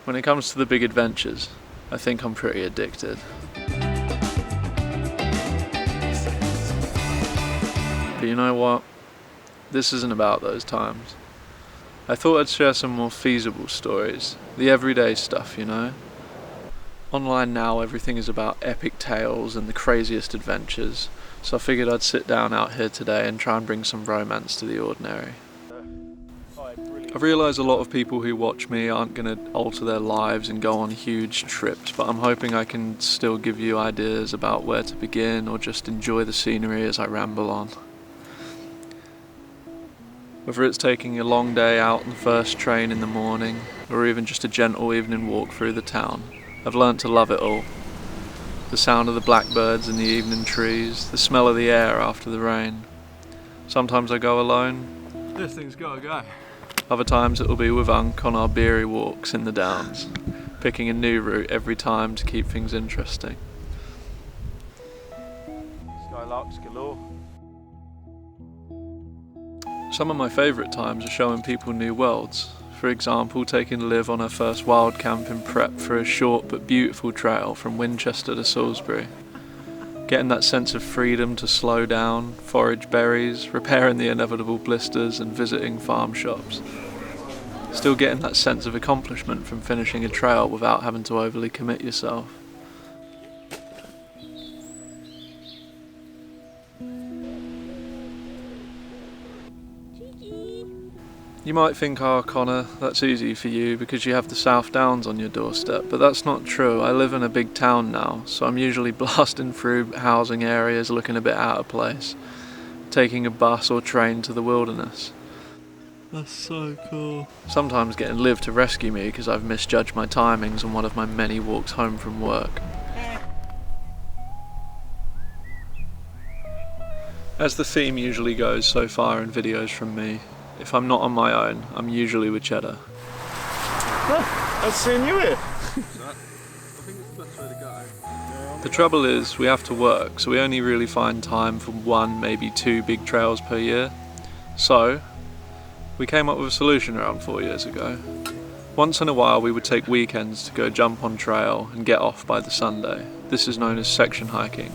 When it comes to the big adventures, I think I'm pretty addicted. But you know what? This isn't about those times. I thought I'd share some more feasible stories, the everyday stuff, you know? Online now everything is about epic tales and the craziest adventures, so I figured I'd sit down out here today and try and bring some romance to the ordinary. I realise a lot of people who watch me aren't going to alter their lives and go on huge trips, but I'm hoping I can still give you ideas about where to begin or just enjoy the scenery as I ramble on. Whether it's taking a long day out on the first train in the morning, or even just a gentle evening walk through the town, I've learnt to love it all. The sound of the blackbirds in the evening trees, the smell of the air after the rain. Sometimes I go alone. This thing's gotta go. Other times it'll be with Unc on our beery walks in the Downs, picking a new route every time to keep things interesting. Skylarks galore. Some of my favourite times are showing people new worlds. For example, taking Liv on her first wild camping prep for a short but beautiful trail from Winchester to Salisbury. Getting that sense of freedom to slow down, forage berries, repairing the inevitable blisters and visiting farm shops. Still getting that sense of accomplishment from finishing a trail without having to overly commit yourself. You might think, oh Connor, that's easy for you because you have the South Downs on your doorstep, but that's not true. I live in a big town now, so I'm usually blasting through housing areas looking a bit out of place, taking a bus or train to the wilderness. That's so cool. Sometimes getting Liv to rescue me because I've misjudged my timings on one of my many walks home from work. As the theme usually goes so far in videos from me, if I'm not on my own, I'm usually with Cheddar. I've seen you here. The trouble is, we have to work, so we only really find time for one, maybe two big trails per year. So, we came up with a solution around 4 years ago. Once in a while we would take weekends to go jump on trail and get off by the Sunday. This is known as section hiking.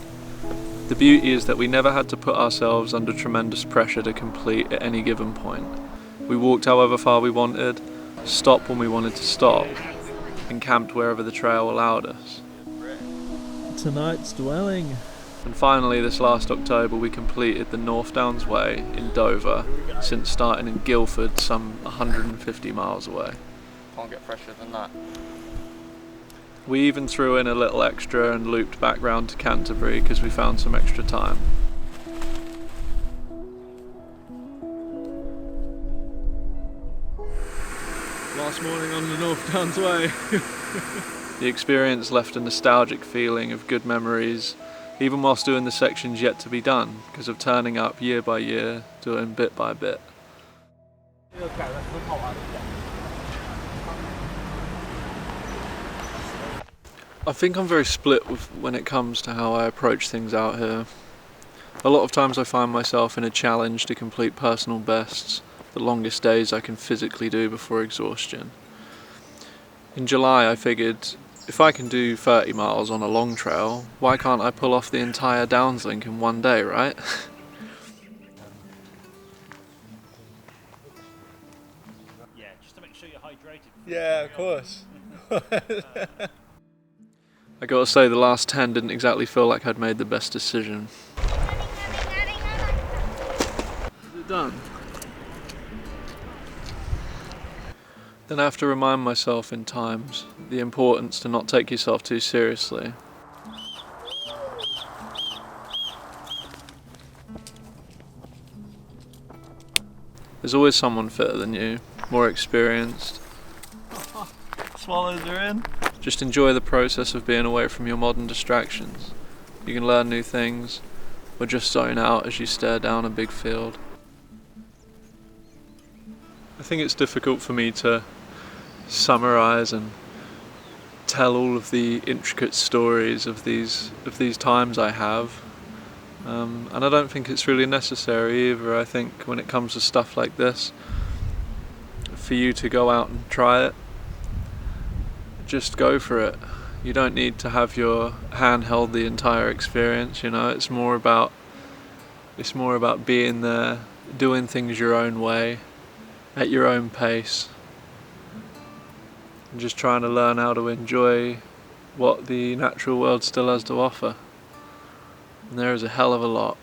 The beauty is that we never had to put ourselves under tremendous pressure to complete at any given point. We walked however far we wanted, stopped when we wanted to stop, and camped wherever the trail allowed us. Tonight's dwelling. And finally, this last October, we completed the North Downs Way in Dover, since starting in Guildford, some 150 miles away. Can't get fresher than that. We even threw in a little extra and looped back round to Canterbury because we found some extra time. Last morning on the North Downs Way. The experience left a nostalgic feeling of good memories, even whilst doing the sections yet to be done, because of turning up year by year, doing bit by bit. I think I'm very split when it comes to how I approach things out here. A lot of times I find myself in a challenge to complete personal bests, the longest days I can physically do before exhaustion. In July I figured, if I can do 30 miles on a long trail, why can't I pull off the entire Downs link in one day, right? Yeah, just to make sure you're hydrated. Yeah, of course. I gotta say, the last 10 didn't exactly feel like I'd made the best decision. Is it done? Then I have to remind myself in times the importance to not take yourself too seriously. There's always someone fitter than you, more experienced. Swallows are in. Just enjoy the process of being away from your modern distractions. You can learn new things, or just zone out as you stare down a big field. I think it's difficult for me to summarise and tell all of the intricate stories of these times I have. And I don't think it's really necessary either. I think when it comes to stuff like this, for you to go out and try it, just go for it. You don't need to have your hand held the entire experience, you know. It's more about being there, doing things your own way, at your own pace, and just trying to learn how to enjoy what the natural world still has to offer. And there is a hell of a lot.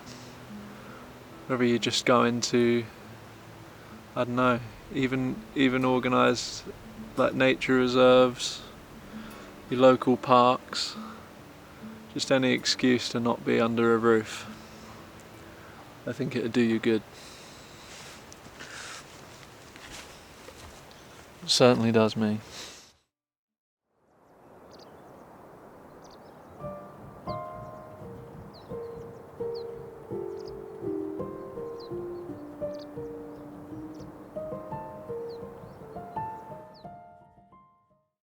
Whether you just go into, I don't know, even organised like nature reserves, your local parks, just any excuse to not be under a roof. I think it'd do you good. It certainly does me.